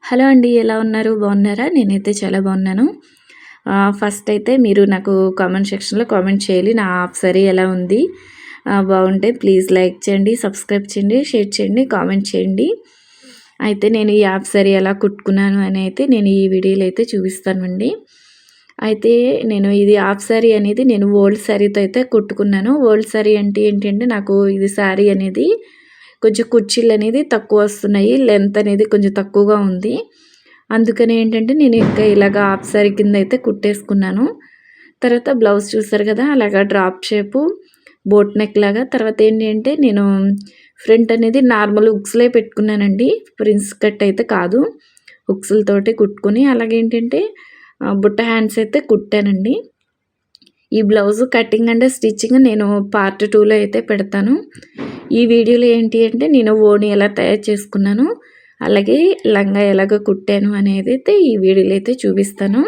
Hello అండి. ఎలా ఉన్నారు? బాగున్నారా? నేనైతే చాలా బాగున్నాను. ఫస్ట్ అయితే మీరు నాకు కామెంట్ సెక్షన్‌లో కామెంట్ చేయాలి. నా హాఫ్ సారీ ఎలా ఉంది? బాగుంటే ప్లీజ్ లైక్ చేయండి, సబ్స్క్రైబ్ చేయండి, షేర్ చేయండి, కామెంట్ చేయండి. అయితే నేను ఈ హాఫ్ సారీ ఎలా కుట్టుకున్నాను అని అయితే నేను ఈ వీడియోలో అయితే చూపిస్తానండి. అయితే నేను ఇది హాఫ్ సారీ అనేది నేను ఓల్డ్ సారీతో అయితే కుట్టుకున్నాను. ఓల్డ్ సారీ అంటే ఏంటంటే నాకు ఇది సారీ అనేది కొంచెం కుర్చీలు అనేది తక్కువ వస్తున్నాయి. లెంత్ అనేది కొంచెం తక్కువగా ఉంది. అందుకని ఏంటంటే నేను ఇంకా ఇలాగ హాఫ్ సారీ కింద అయితే కుట్టేసుకున్నాను. తర్వాత బ్లౌజ్ చూసారు కదా! అలాగా డ్రాప్ షేపు బోట్ నెక్ లాగా. తర్వాత ఏంటి అంటే నేను ఫ్రంట్ అనేది నార్మల్ హుక్స్‌లే పెట్టుకున్నానండి. ప్రిన్స్ కట్ అయితే కాదు. హుక్స్‌లతోటి కుట్టుకొని అలాగేంటంటే బుట్ట హ్యాండ్స్ అయితే కుట్టానండి. ఈ బ్లౌజ్ కటింగ్ అండ్ స్టిచ్చింగ్ నేను పార్ట్ 2లో అయితే పెడతాను. ఈ వీడియోలో ఏంటి అంటే నేను ఓణి ఎలా తయారు చేసుకున్నాను, అలాగే లంగా ఎలాగ కుట్టాను అనేది అయితే ఈ వీడియోలో అయితే చూపిస్తాను.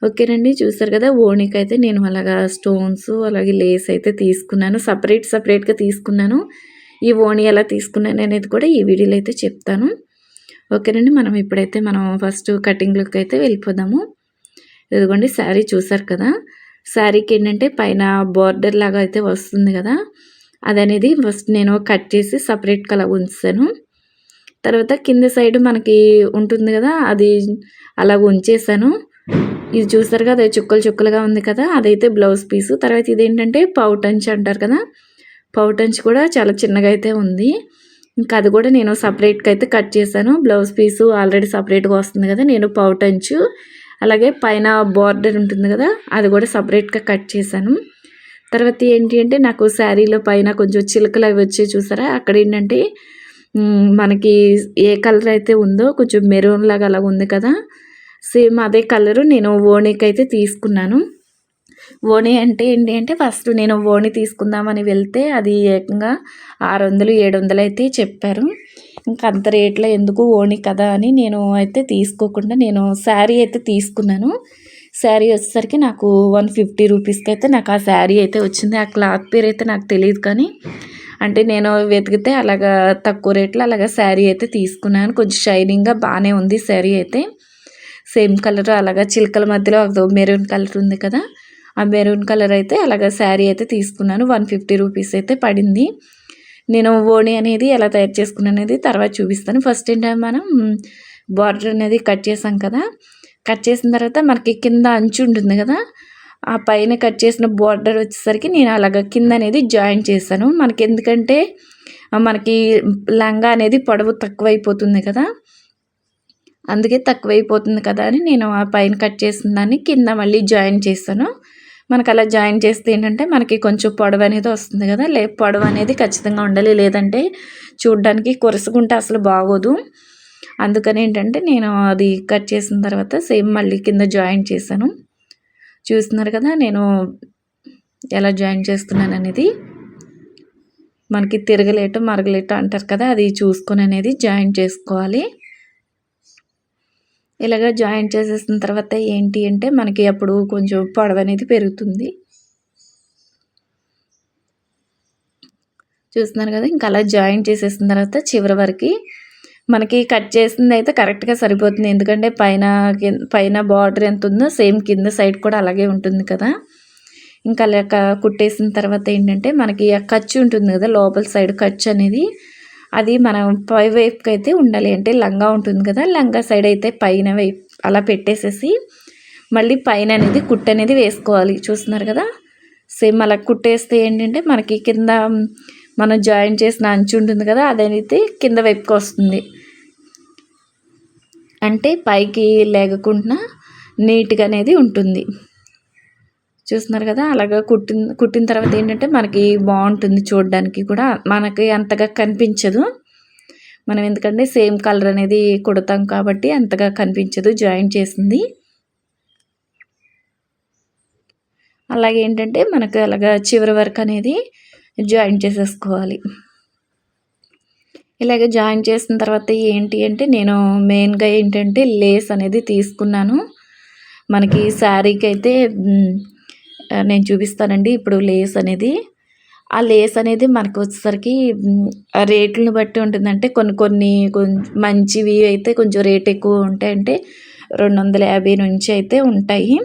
ఓకేనండి. చూసారు కదా! ఓణికైతే నేను అలాగా స్టోన్స్ అలాగే లేస్ అయితే తీసుకున్నాను. సపరేట్‌గా తీసుకున్నాను. ఈ ఓణి ఎలా తీసుకున్నాను అనేది కూడా ఈ వీడియోలో అయితే చెప్తాను. ఓకేనండి. ఇప్పుడైతే ఫస్ట్ కటింగ్ లుక్ అయితే వెళ్ళిపోదాము. ఇదిగోండి శారీ చూసారు కదా! శారీకి ఏంటంటే పైన బార్డర్ లాగా అయితే వస్తుంది కదా! అదనేది ఫస్ట్ నేను కట్ చేసి సపరేట్‌గా అలా ఉంచాను. తర్వాత కింద సైడ్ మనకి ఉంటుంది కదా! అది అలా ఉంచేసాను. ఇది చూసారు కదా! చుక్కలు చుక్కలుగా ఉంది కదా! అదైతే బ్లౌజ్ పీసు. తర్వాత ఇదేంటంటే పౌటంచ్ అంటారు కదా! పౌటంచ్ కూడా చాలా చిన్నగా అయితే ఉంది. ఇంకా అది కూడా నేను సపరేట్‌గా అయితే కట్ చేశాను. బ్లౌజ్ పీసు ఆల్రెడీ సపరేట్‌గా వస్తుంది కదా! నేను పౌటంచు అలాగే పైన బార్డర్ ఉంటుంది కదా! అది కూడా సపరేట్‌గా కట్ చేశాను. తర్వాత ఏంటి అంటే నాకు శారీలో పైన కొంచెం చిలకలు అవి వచ్చాయి చూసారా? అక్కడ ఏంటంటే మనకి ఏ కలర్ అయితే ఉందో కొంచెం మెరూన్ లాగా అలా ఉంది కదా! సేమ్ అదే కలరు నేను ఓణీకైతే తీసుకున్నాను. ఓణీ అంటే ఏంటి అంటే ఫస్ట్ నేను ఓణీ తీసుకుందామని వెళ్తే అది ఏకంగా 600, 700 అయితే చెప్పారు. ఇంకా అంత రేట్లో ఎందుకు ఓణీ కదా అని నేను అయితే తీసుకోకుండా నేను శారీ అయితే తీసుకున్నాను. శారీ వచ్చేసరికి నాకు 150 రూపీస్కి అయితే నాకు ఆ శారీ అయితే వచ్చింది. ఆ క్లాత్ పేరు అయితే నాకు తెలియదు కానీ అంటే నేను వెతికితే అలాగా తక్కువ రేట్లో అలాగా శారీ అయితే తీసుకున్నాను. కొంచెం షైనింగ్గా బాగానే ఉంది శారీ అయితే. సేమ్ కలర్ అలాగా చిలకల మధ్యలో అదో మెరూన్ కలర్ ఉంది కదా! ఆ మెరూన్ కలర్ అయితే అలాగా శారీ అయితే తీసుకున్నాను. 150 రూపీస్ అయితే పడింది. నేను ఓణి అనేది ఎలా తయారు చేసుకున్నాను అనేది తర్వాత చూపిస్తాను. ఫస్ట్ ఏంటంటే మనం బార్డర్ అనేది కట్ చేసాం కదా! కట్ చేసిన తర్వాత మనకి కింద అంచు ఉంటుంది కదా! ఆ పైన కట్ చేసిన బార్డర్ వచ్చేసరికి నేను అలాగ కింద అనేది జాయింట్ చేశాను. ఎందుకంటే మనకి లంగా అనేది పొడవు తక్కువైపోతుంది కదా! అందుకే తక్కువైపోతుంది కదా అని నేను ఆ పైన కట్ చేసిన దాన్ని కింద మళ్ళీ జాయిన్ చేశాను. మనకు అలా జాయిన్ చేస్తే ఏంటంటే మనకి కొంచెం పొడవు అనేది వస్తుంది కదా! పొడవు అనేది ఖచ్చితంగా ఉండాలి. లేదంటే చూడ్డానికి కొరుసుకుంటే అసలు బాగోదు. అందుకని ఏంటంటే నేను అది కట్ చేసిన తర్వాత సేమ్ మళ్ళీ కింద జాయిన్ చేశాను. చూస్తున్నారు కదా! నేను ఎలా జాయిన్ చేస్తున్నాను అనేది. మనకి తిరగలేటు మరగలేటు అంటారు కదా! అది చూసుకొని అనేది జాయిన్ చేసుకోవాలి. ఇలాగ జాయిన్ చేసేసిన తర్వాత ఏంటి అంటే మనకి అప్పుడు కొంచెం పొడవు అనేది పెరుగుతుంది. చూస్తున్నారు కదా! ఇంకా అలా జాయిన్ చేసేసిన తర్వాత చివరి వరకు మనకి కట్ చేసింది అయితే కరెక్ట్‌గా సరిపోతుంది. ఎందుకంటే పైన బార్డర్ ఎంత ఉందో సేమ్ కింద సైడ్ కూడా అలాగే ఉంటుంది కదా! ఇంకా అలా కుట్టేసిన తర్వాత ఏంటంటే మనకి ఆ ఖర్చు ఉంటుంది కదా! లోపల సైడ్ ఖర్చు అనేది అది మనం పై వైపుకి అయితే ఉండాలి. అంటే లంగా ఉంటుంది కదా! లంగా సైడ్ అయితే పైన వైపు అలా పెట్టేసేసి మళ్ళీ పైన అనేది కుట్టు అనేది వేసుకోవాలి. చూస్తున్నారు కదా! సేమ్ అలా కుట్టేస్తే ఏంటంటే మనకి కింద మనం జాయిన్ చేసిన అంచు ఉంటుంది కదా! అదైతే కింద వైపుకి వస్తుంది. అంటే పైకి లేగకుండా నీట్‌గా అనేది ఉంటుంది. చూస్తున్నారు కదా! అలాగా కుట్టిన తర్వాత ఏంటంటే మనకి బాగుంటుంది చూడడానికి కూడా. మనకి అంతగా కనిపించదు. మనం ఎందుకంటే సేమ్ కలర్ అనేది కుడతాం కాబట్టి అంతగా కనిపించదు జాయిన్ చేసింది. అలాగే ఏంటంటే మనకు అలాగా చివరి వరకు అనేది జాయిన్ చేసేసుకోవాలి. ఇలాగ జాయిన్ చేసిన తర్వాత ఏంటి అంటే నేను మెయిన్‌గా ఏంటంటే లేస్ అనేది తీసుకున్నాను. మనకి శారీకి అయితే నేను చూపిస్తానండి ఇప్పుడు లేస్ అనేది. ఆ లేస్ అనేది మనకు వచ్చేసరికి రేట్లను బట్టి ఉంటుందంటే కొన్ని మంచివి అయితే కొంచెం రేట్ ఎక్కువ ఉంటాయంటే 250 నుంచి అయితే ఉంటాయి.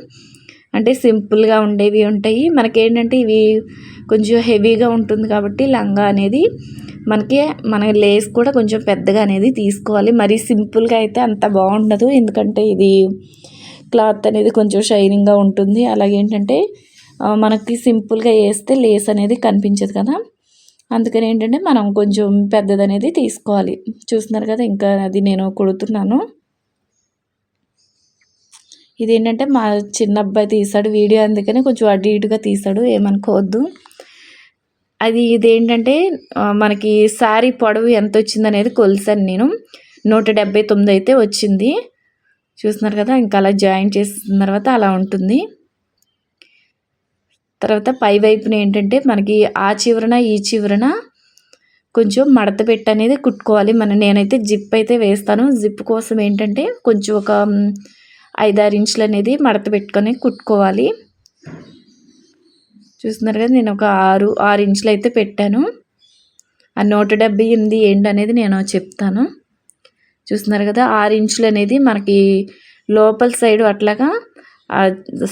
అంటే సింపుల్గా ఉండేవి ఉంటాయి. మనకేంటంటే ఇవి కొంచెం హెవీగా ఉంటుంది కాబట్టి లంగా అనేది మన లేస్ కూడా కొంచెం పెద్దగా అనేది తీసుకోవాలి. మరీ సింపుల్గా అయితే అంత బాగుండదు. ఎందుకంటే ఇది క్లాత్ అనేది కొంచెం షైనింగ్గా ఉంటుంది. అలాగే ఏంటంటే మనకి సింపుల్గా వేస్తే లేస్ అనేది కనిపించదు కదా, అందుకని ఏంటంటే మనం కొంచెం పెద్దది అనేది తీసుకోవాలి. చూస్తున్నారు కదా, ఇంకా అది నేను కుడుతున్నాను. ఇదేంటంటే మా చిన్న అబ్బాయి తీశాడు వీడియో, అందుకని కొంచెం అటు ఇటుగా తీశాడు, ఏమనుకోవద్దు. ఇదేంటంటే మనకి శారీ పొడవు ఎంత వచ్చిందనేది కొలిసాను నేను. 179 అయితే వచ్చింది. చూస్తున్నారు కదా, ఇంకా అలా జాయిన్ చేసిన తర్వాత అలా ఉంటుంది. తర్వాత పై వైపున ఏంటంటే మనకి ఆ చివరన ఈ చివరన కొంచెం మడత పెట్టి అనేది కుట్టుకోవాలి. నేనైతే జిప్ అయితే వేస్తాను. జిప్ కోసం ఏంటంటే కొంచెం ఒక 5-6 ఇంచులు అనేది మడత పెట్టుకొని కుట్టుకోవాలి. చూస్తున్నారు కదా, నేను ఒక 6 ఇంచులు అయితే పెట్టాను. ఆ 178 ఏంటనేది నేను చెప్తాను. చూస్తున్నారు కదా, 6 ఇంచులు అనేది మనకి లోపల సైడు అట్లాగా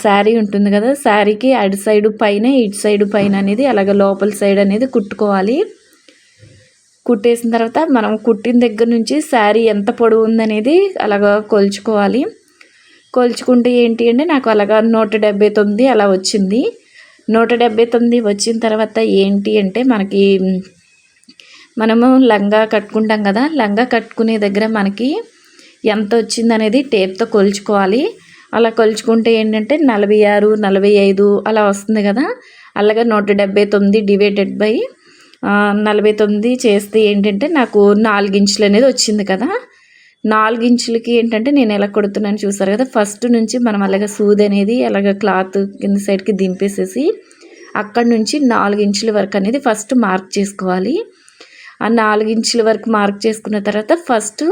శారీ ఉంటుంది కదా, శారీకి అటు సైడు పైన ఇటు సైడు పైన అనేది అలాగ లోపల సైడ్ అనేది కుట్టుకోవాలి. కుట్టేసిన తర్వాత మనం కుట్టిన దగ్గర నుంచి శారీ ఎంత పొడవు ఉందనేది అలాగా కొలుచుకోవాలి. కొలుచుకుంటే ఏంటి అంటే నాకు అలాగా 179 అలా వచ్చింది. 179 వచ్చిన తర్వాత ఏంటి అంటే మనము లంగా కట్టుకుంటాం కదా, లంగా కట్టుకునే దగ్గర మనకి ఎంత వచ్చిందనేది టేప్తో కొలుచుకోవాలి. అలా కొలుచుకుంటే ఏంటంటే 46, 45 అలా వస్తుంది కదా, అలాగే 179 డివైడెడ్ బై 49 చేస్తే ఏంటంటే నాకు 4 ఇంచులు అనేది వచ్చింది కదా. 4 ఇంచులకి ఏంటంటే నేను ఎలా కొడుతున్నాను చూసారు కదా, ఫస్ట్ నుంచి మనం అలాగే సూది అనేది అలాగ క్లాత్ కింద సైడ్కి దింపేసేసి అక్కడి నుంచి 4 ఇంచుల వరకు అనేది ఫస్ట్ మార్క్ చేసుకోవాలి. ఆ 4 ఇంచుల వరకు మార్క్ చేసుకున్న తర్వాత ఫస్ట్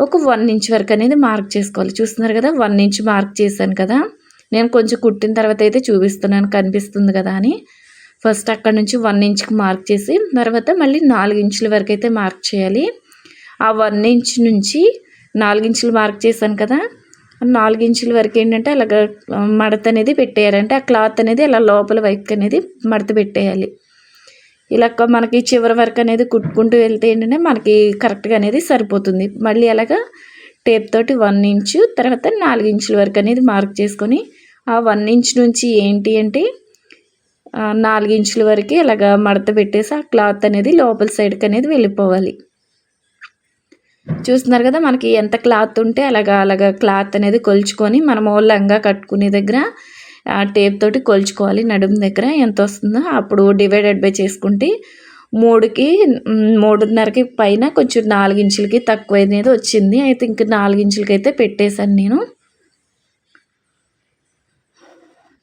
ఒక 1 ఇంచ్ వరకు అనేది మార్క్ చేసుకోవాలి. చూస్తున్నారు కదా, 1 ఇంచ్ మార్క్ చేశాను కదా, నేను కొంచెం కుట్టిన తర్వాత అయితే చూపిస్తున్నాను కనిపిస్తుంది కదా అని. ఫస్ట్ అక్కడ నుంచి 1 ఇంచ్కి మార్క్ చేసి తర్వాత మళ్ళీ 4 ఇంచుల వరకు అయితే మార్క్ చేయాలి. ఆ 1 ఇంచ్ నుంచి 4 ఇంచులు మార్క్ చేశాను కదా, 4 ఇంచుల వరకు ఏంటంటే అలాగ మడత అనేది పెట్టేయాలంటే ఆ క్లాత్ అనేది అలా లోపల వైపు అనేది మడత పెట్టేయాలి. ఇలా మనకి చివరి వరకు అనేది కుట్టుకుంటూ వెళ్తే ఏంటంటే మనకి కరెక్ట్గా అనేది సరిపోతుంది. మళ్ళీ అలాగా టేప్ తోటి 1 ఇంచు తర్వాత 4 ఇంచుల వరకు అనేది మార్క్ చేసుకొని ఆ 1 ఇంచ్ నుంచి ఏంటి అంటే 4 ఇంచుల వరకు అలాగా మడత పెట్టేసి ఆ క్లాత్ అనేది లోపల సైడ్కి అనేది వెళ్ళిపోవాలి. చూస్తున్నారు కదా, మనకి ఎంత క్లాత్ ఉంటే అలాగా క్లాత్ అనేది కొలుచుకొని మనము లంగా కట్టుకునే దగ్గర టేప్ తోటి కొలుచుకోవాలి. నడుము దగ్గర ఎంత వస్తుందో అప్పుడు డివైడెడ్ బై చేసుకుంటే 3కి 3.5కి పైన కొంచెం 4 ఇంచులకి తక్కువ అనేది వచ్చింది. అయితే ఇంక 4 ఇంచులకి అయితే పెట్టేశాను నేను.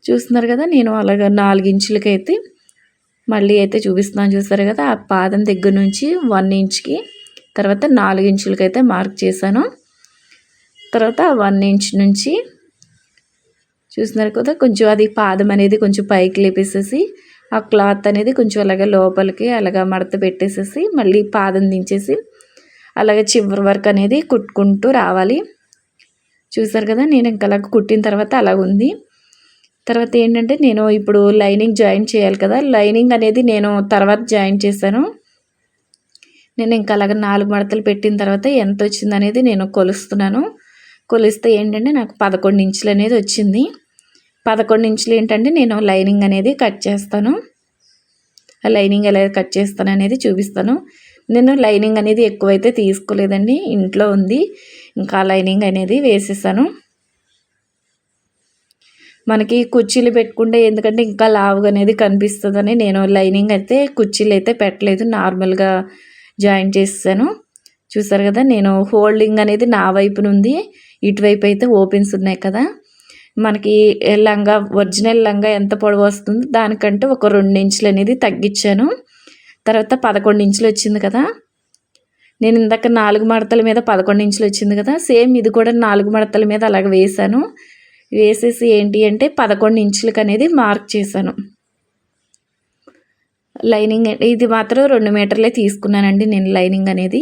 చూస్తున్నారు కదా, నేను అలాగా 4 ఇంచులకి అయితే మళ్ళీ అయితే చూపిస్తున్నాను. చూస్తారు కదా, ఆ పాదం దగ్గర నుంచి 1 ఇంచ్కి తర్వాత 4 ఇంచులకి అయితే మార్క్ చేశాను. తర్వాత 1 ఇంచ్ నుంచి చూస్తున్నారు కదా, కొంచెం అది పాదం అనేది కొంచెం పైకి లేపేసేసి ఆ క్లాత్ అనేది కొంచెం అలాగే లోపలికి అలాగా మడత పెట్టేసేసి మళ్ళీ పాదం దించేసి అలాగే చివరి వరకు అనేది కుట్టుకుంటూ రావాలి. చూసారు కదా, నేను ఇంకా అలాగ కుట్టిన తర్వాత అలాగ ఉంది. తర్వాత ఏంటంటే నేను ఇప్పుడు లైనింగ్ జాయిన్ చేయాలి కదా, లైనింగ్ అనేది నేను తర్వాత జాయిన్ చేశాను. నేను ఇంకా అలాగ 4 మడతలు పెట్టిన తర్వాత ఎంత వచ్చిందనేది నేను కొలుస్తున్నాను. కొలిస్తే ఏంటంటే నాకు 11 ఇంచులు అనేది వచ్చింది. 11 ఇంచులు ఏంటంటే నేను లైనింగ్ అనేది కట్ చేస్తాను. ఆ లైనింగ్ ఎలా కట్ చేస్తాను అనేది చూపిస్తాను. నేను లైనింగ్ అనేది ఎక్కువైతే తీసుకోలేదండి, ఇంట్లో ఉంది. ఇంకా లైనింగ్ అనేది వేసేసాను. మనకి కుర్చీలు పెట్టుకుంటే ఎందుకంటే ఇంకా లావుగా అనేది కనిపిస్తుందని నేను లైనింగ్ అయితే కుర్చీలు అయితే పెట్టలేదు, నార్మల్గా జాయిన్ చేసాను. చూసారు కదా, నేను హోల్డింగ్ అనేది నా వైపు నుండి ఇటువైపు అయితే ఓపెన్స్ ఉన్నాయి కదా, మనకి లంగా ఒరిజినల్ లంగా ఎంత పొడవు వస్తుందో దానికంటే ఒక 2 ఇంచులు అనేది తగ్గించాను. తర్వాత 11 ఇంచులు వచ్చింది కదా, నేను ఇందాక 4 మడతల మీద 11 ఇంచులు వచ్చింది కదా, సేమ్ ఇది కూడా 4 మడతల మీద అలాగ వేసాను. వేసేసి ఏంటి అంటే 11 ఇంచులకు అనేది మార్క్ చేశాను. లైనింగ్ ఇది మాత్రం 2 మీటర్లే తీసుకున్నానండి నేను. లైనింగ్ అనేది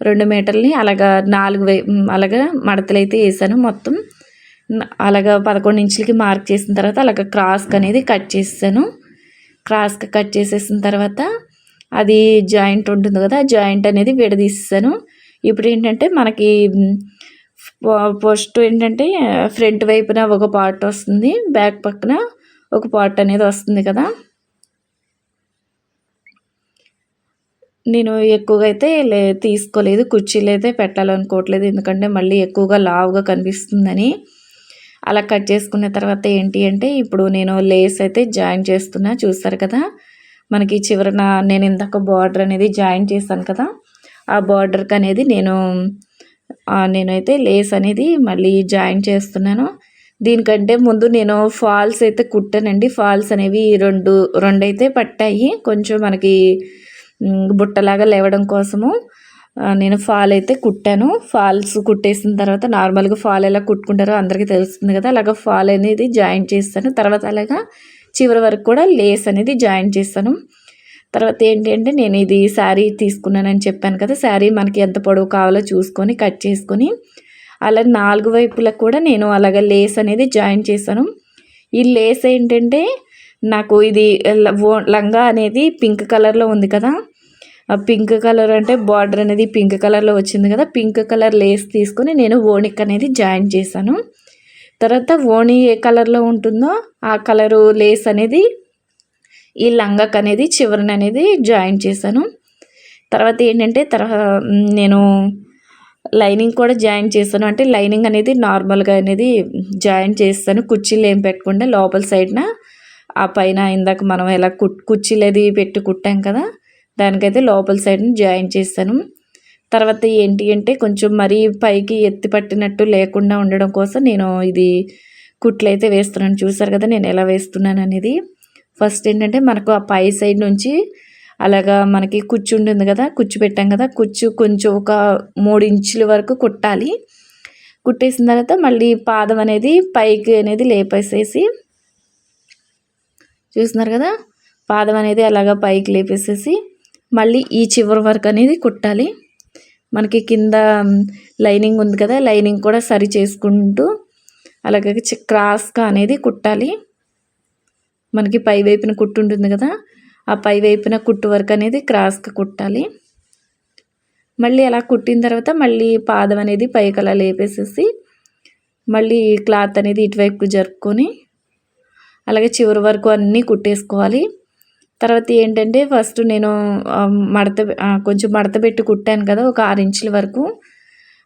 2 మీటర్లని అలాగా 4 అలాగా మడతలైతే వేసాను. మొత్తం అలాగా 11 ఇంచులకి మార్క్ చేసిన తర్వాత అలాగ క్రాస్కి అనేది కట్ చేసాను. క్రాస్కి కట్ చేసేసిన తర్వాత అది జాయింట్ ఉంటుంది కదా, ఆ జాయింట్ అనేది విడదీసేసాను. ఇప్పుడు ఏంటంటే మనకి ఫస్ట్ ఏంటంటే ఫ్రంట్ వైపున ఒక పార్ట్ వస్తుంది, బ్యాక్ పక్కన ఒక పార్ట్ అనేది వస్తుంది కదా. నేను ఎక్కువగా అయితే తీసుకోలేదు, కుర్చీలు అయితే పెట్టాలనుకోవట్లేదు, ఎందుకంటే మళ్ళీ ఎక్కువగా లావుగా కనిపిస్తుందని. అలా కట్ చేసుకున్న తర్వాత ఏంటి అంటే ఇప్పుడు నేను లేస్ అయితే జాయిన్ చేస్తున్నా. చూస్తారు కదా మనకి చివరన నేను ఇందాక బార్డర్ అనేది జాయిన్ చేశాను కదా, ఆ బార్డర్కి అనేది నేనైతే లేస్ అనేది మళ్ళీ జాయిన్ చేస్తున్నాను. దీనికంటే ముందు నేను ఫాల్స్ అయితే కుట్టానండి. ఫాల్స్ అనేవి రెండు అయితే పట్టాయి, కొంచెం మనకి బుట్టలాగా లేవడం కోసము నేను ఫాల్ అయితే కుట్టాను. ఫాల్స్ కుట్టేసిన తర్వాత నార్మల్గా ఫాల్ ఎలా కుట్టుకుంటారో అందరికీ తెలుస్తుంది కదా, అలాగ ఫాల్ అనేది జాయిన్ చేస్తాను. తర్వాత అలాగా చివరి వరకు కూడా లేస్ అనేది జాయిన్ చేస్తాను. తర్వాత ఏంటి అంటే నేను ఇది శారీ తీసుకున్నానని చెప్పాను కదా, శారీ మనకి ఎంత పొడవు కావాలో చూసుకొని కట్ చేసుకొని అలా 4 వైపులకు కూడా నేను అలాగ లేస్ అనేది జాయిన్ చేశాను. ఈ లేస్ ఏంటంటే నాకు ఇది లంగా అనేది పింక్ కలర్లో ఉంది కదా, ఆ పింక్ కలర్ అంటే బార్డర్ అనేది పింక్ కలర్లో వచ్చింది కదా, పింక్ కలర్ లేస్ తీసుకొని నేను ఓణిక్ అనేది జాయిన్ చేశాను. తర్వాత ఓణి ఏ కలర్లో ఉంటుందో ఆ కలరు లేస్ అనేది ఈ లంగాకు అనేది చివరన అనేది జాయిన్ చేశాను. తర్వాత ఏంటంటే నేను లైనింగ్ కూడా జాయిన్ చేశాను. అంటే లైనింగ్ అనేది నార్మల్గా అనేది జాయిన్ చేస్తాను, కుర్చీలు ఏం పెట్టకుండా లోపల సైడ్న ఆ పైన ఇందాక మనం ఎలా కుర్చీలు అది పెట్టి కుట్టాం కదా, దానికైతే లోపల సైడ్ని జాయిన్ చేస్తాను. తర్వాత ఏంటి అంటే కొంచెం మరీ పైకి ఎత్తి పట్టినట్టు లేకుండా ఉండడం కోసం నేను ఇది కుట్లు అయితే వేస్తున్నాను. చూసారు కదా నేను ఎలా వేస్తున్నాను అనేది. ఫస్ట్ ఏంటంటే మనకు ఆ పై సైడ్ నుంచి అలాగా మనకి కుచ్చు ఉంటుంది కదా, కుచ్చు పెట్టాం కదా, కుచ్చు కొంచెం ఒక 3 ఇంచుల వరకు కుట్టాలి. కుట్టేసిన తర్వాత మళ్ళీ పాదం అనేది పైకి అనేది లేపేసేసి, చూస్తున్నారు కదా పాదం అనేది అలాగా పైకి లేపేసేసి మళ్ళీ ఈ చివరి వరకు అనేది కుట్టాలి. మనకి కింద లైనింగ్ ఉంది కదా, లైనింగ్ కూడా సరి చేసుకుంటూ అలాగే క్రాస్గా అనేది కుట్టాలి. మనకి పై వైపున కుట్టు ఉంటుంది కదా, ఆ పై వైపున కుట్టు వరకు అనేది క్రాస్గా కుట్టాలి. మళ్ళీ అలా కుట్టిన తర్వాత మళ్ళీ పాదం అనేది పైకి అలా లేపేసేసి మళ్ళీ క్లాత్ అనేది ఇటువైపు జరుపుకొని అలాగే చివరి వరకు అన్నీ కుట్టేసుకోవాలి. తర్వాత ఏంటంటే ఫస్ట్ నేను కొంచెం మడత పెట్టి కుట్టాను కదా ఒక 6 ఇంచుల వరకు.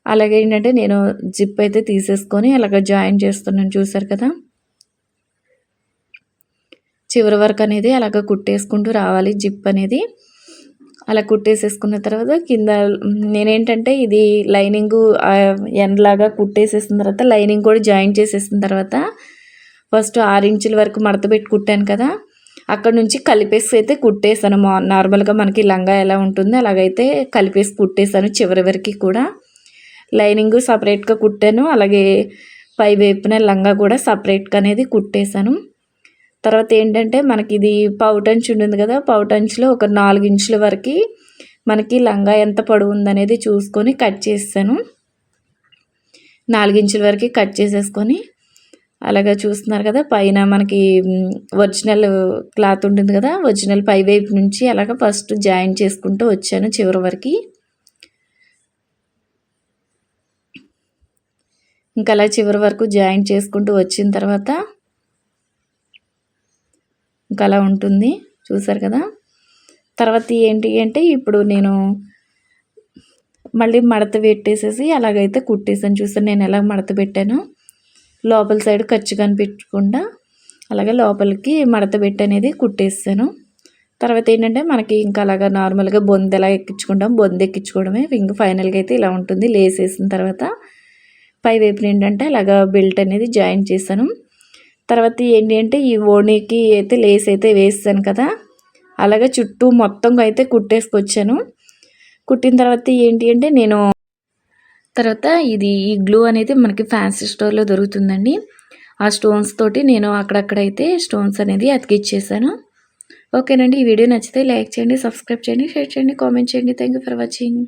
అలాగే ఏంటంటే నేను జిప్ అయితే తీసేసుకొని అలాగ జాయిన్ చేస్తున్నాను. చూసారు కదా చివరి వరకు అనేది అలాగ కుట్టేసుకుంటూ రావాలి జిప్ అనేది. అలా కుట్టేసేసుకున్న తర్వాత కింద నేనేంటంటే ఇది లైనింగు ఎండ్లాగా కుట్టేసేసిన తర్వాత లైనింగ్ కూడా జాయిన్ చేసేసిన తర్వాత ఫస్ట్ 6 ఇంచుల వరకు మడత పెట్టి కుట్టాను కదా, అక్కడ నుంచి కలిపేసి అయితే కుట్టేసాను. నార్మల్గా మనకి లంగా ఎలా ఉంటుందో అలాగైతే కలిపేసి కుట్టేసాను. చివరి వరకు కూడా లైనింగ్ సపరేట్గా కుట్టాను, అలాగే పై వైపున లంగా కూడా సపరేట్గా అనేది కుట్టేశాను. తర్వాత ఏంటంటే మనకి ఇది పౌటంచు ఉంటుంది కదా, పౌటంచులో ఒక 4 ఇంచుల వరకు మనకి లంగా ఎంత పొడవు ఉందనేది చూసుకొని కట్ చేసాను. 4 ఇంచుల వరకు కట్ చేసేసుకొని అలాగా చూస్తున్నారు కదా పైన మనకి ఒరిజినల్ క్లాత్ ఉంటుంది కదా, ఒరిజినల్ పై వైపు నుంచి అలాగ ఫస్ట్ జాయిన్ చేసుకుంటూ వచ్చాను చివరి వరకు. ఇంకా అలా చివరి వరకు జాయిన్ చేసుకుంటూ వచ్చిన తర్వాత ఇంకా అలా ఉంటుంది. చూసారు కదా. తర్వాత ఏంటి అంటే ఇప్పుడు నేను మళ్ళీ మడత పెట్టేసేసి అలాగైతే కుట్టేసాను. చూసాను నేను ఎలా మడత పెట్టాను, లోపల సైడ్ ఖర్చు కనిపించకుండా అలాగే లోపలికి మడత పెట్టి అనేది కుట్టేసాను. తర్వాత ఏంటంటే మనకి ఇంకా అలాగా నార్మల్గా బొందు ఎలా ఎక్కించుకుంటాం, బొందు ఎక్కించుకోవడమే. ఇంకా ఫైనల్గా అయితే ఇలా ఉంటుంది. లేస్ వేసిన తర్వాత పై వైపున ఏంటంటే అలాగా బెల్ట్ అనేది జాయిన్ చేశాను. తర్వాత ఏంటి అంటే ఈ ఓణీకి అయితే లేస్ అయితే వేసాను కదా, అలాగే చుట్టూ మొత్తం అయితే కుట్టేసుకొచ్చాను. కుట్టిన తర్వాత ఏంటి అంటే నేను తర్వాత ఈ గ్లూ అనేది మనకి ఫ్యాన్సీ స్టోర్లో దొరుకుతుందండి. ఆ స్టోన్స్ తోటి నేను అక్కడక్కడైతే స్టోన్స్ అనేది అతికిచ్చేసాను. ఓకేనండి. ఈ వీడియో నచ్చితే లైక్ చేయండి, సబ్స్క్రైబ్ చేయండి, షేర్ చేయండి, కామెంట్ చేయండి. Thank you for watching.